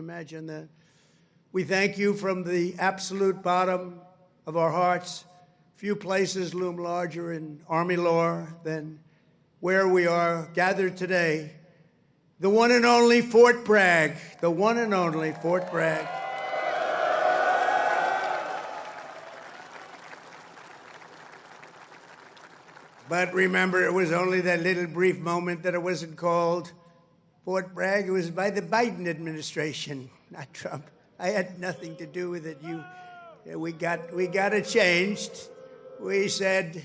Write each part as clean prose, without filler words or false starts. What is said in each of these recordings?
imagine that. We thank you from the absolute bottom of our hearts. Few places loom larger in Army lore than where we are gathered today. The one and only Fort Bragg, the one and only Fort Bragg. But remember, it was only that little brief moment that it wasn't called Fort Bragg. It was by the Biden administration, not Trump. I had nothing to do with it. We got it changed. We said,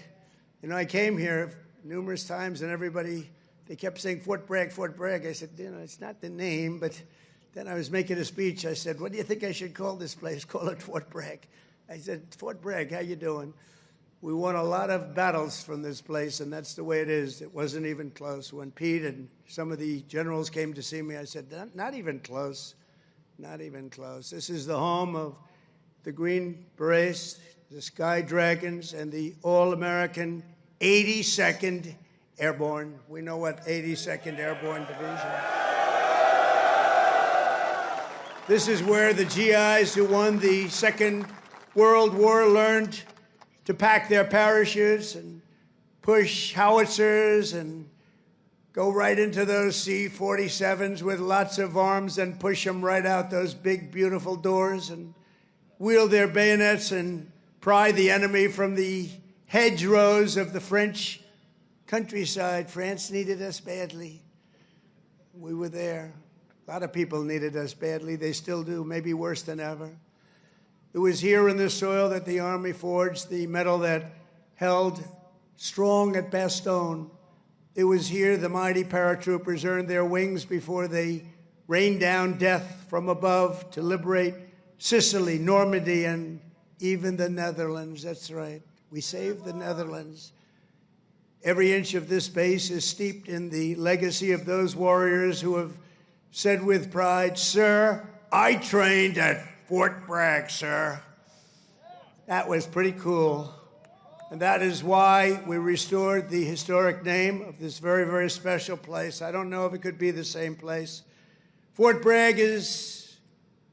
you know, I came here numerous times and everybody, they kept saying Fort Bragg, Fort Bragg. I said, you know, it's not the name, but then I was making a speech. I said, what do you think I should call this place? Call it Fort Bragg. I said, Fort Bragg, how you doing? We won a lot of battles from this place, and that's the way it is. It wasn't even close. When Pete and some of the generals came to see me, I said, not even close, not even close. This is the home of the Green Berets, the Sky Dragons, and the All-American 82nd Airborne. We know what 82nd Airborne Division. This is where the GIs who won the Second World War learned to pack their parachutes and push howitzers and go right into those C-47s with lots of arms and push them right out those big, beautiful doors and wield their bayonets and pry the enemy from the hedgerows of the French countryside. France needed us badly. We were there. A lot of people needed us badly. They still do, maybe worse than ever. It was here in the soil that the Army forged the medal that held strong at Bastogne. It was here the mighty paratroopers earned their wings before they rained down death from above to liberate Sicily, Normandy, and even the Netherlands. That's right. We saved the Netherlands. Every inch of this base is steeped in the legacy of those warriors who have said with pride, "Sir, I trained at Fort Bragg, sir." That was pretty cool. And that is why we restored the historic name of this very, very special place. I don't know if it could be the same place. Fort Bragg is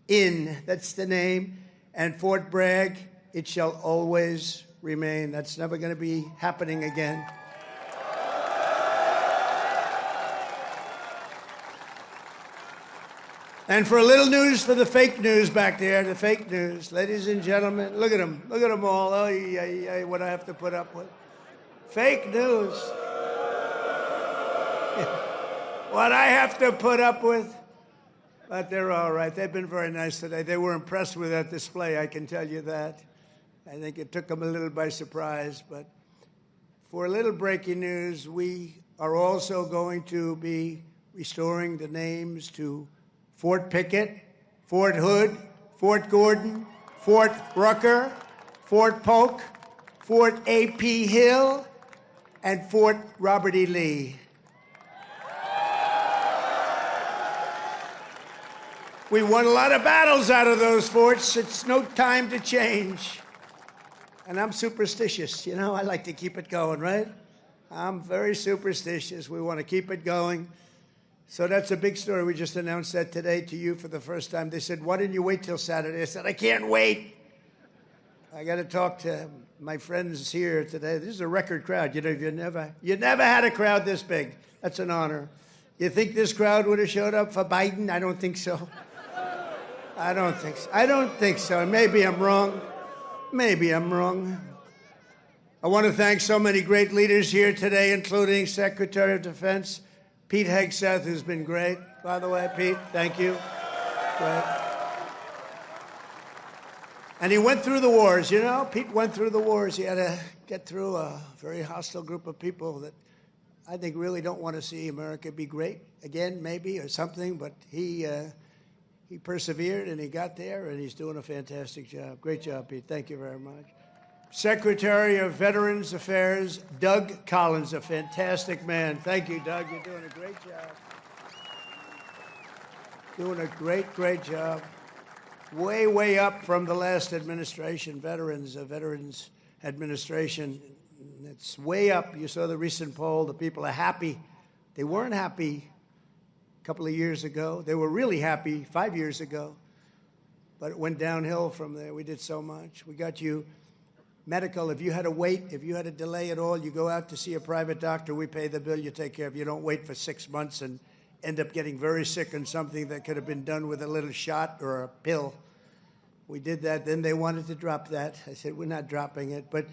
in, that's the name. And Fort Bragg, it shall always remain. That's never going to be happening again. And for a little news for the fake news back there, the fake news. Ladies and gentlemen, look at them. Look at them all. Oh, what I have to put up with. Fake news. What I have to put up with. But they're all right. They've been very nice today. They were impressed with that display, I can tell you that. I think it took them a little by surprise. But for a little breaking news, we are also going to be restoring the names to Fort Pickett, Fort Hood, Fort Gordon, Fort Rucker, Fort Polk, Fort A.P. Hill, and Fort Robert E. Lee. We won a lot of battles out of those forts. It's no time to change. And I'm superstitious. You know, I like to keep it going, right? I'm very superstitious. We want to keep it going. So that's a big story. We just announced that today to you for the first time. They said, why didn't you wait till Saturday? I said, I can't wait. I got to talk to my friends here today. This is a record crowd. You know, you never had a crowd this big. That's an honor. You think this crowd would have showed up for Biden? I don't think so. I don't think so. I don't think so. Maybe I'm wrong. Maybe I'm wrong. I want to thank so many great leaders here today, including Secretary of Defense Pete Hegseth, who's been great. By the way, Pete, thank you. Great. And he went through the wars, you know? Pete went through the wars. He had to get through a very hostile group of people that I think really don't want to see America be great again, maybe, or something. But he persevered, and he got there, and he's doing a fantastic job. Great job, Pete. Thank you very much. Secretary of Veterans Affairs, Doug Collins, a fantastic man. Thank you, Doug. You're doing a great job. Doing a great, great job. Way, way up from the last administration, Veterans Administration. It's way up. You saw the recent poll. The people are happy. They weren't happy a couple of years ago. They were really happy 5 years ago, but it went downhill from there. We did so much. We got you medical. If you had to wait, if you had to delay at all, you go out to see a private doctor, we pay the bill, you take care of it. You don't wait for 6 months and end up getting very sick on something that could have been done with a little shot or a pill. We did that. Then they wanted to drop that. I said, we're not dropping it. But,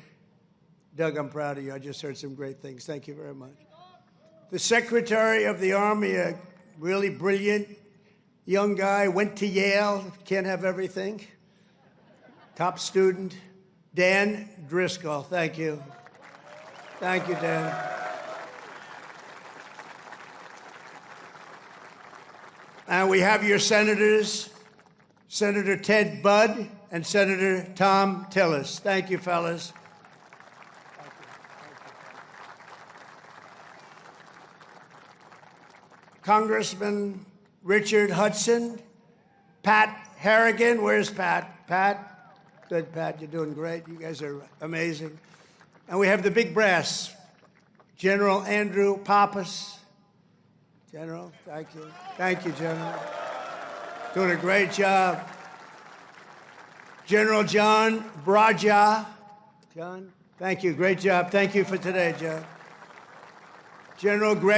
Doug, I'm proud of you. I just heard some great things. Thank you very much. The Secretary of the Army, a really brilliant young guy, went to Yale. Can't have everything. Top student. Dan Driscoll, thank you. Thank you, Dan. And we have your senators, Senator Ted Budd and Senator Tom Tillis. Thank you, fellas. Congressman Richard Hudson, Pat Harrigan, where's Pat? Pat? Good, Pat, you're doing great. You guys are amazing. And we have the big brass, General Andrew Pappas. General, thank you. Thank you, General. Doing a great job. General John Braja. John, thank you. Great job. Thank you for today, John. General Greg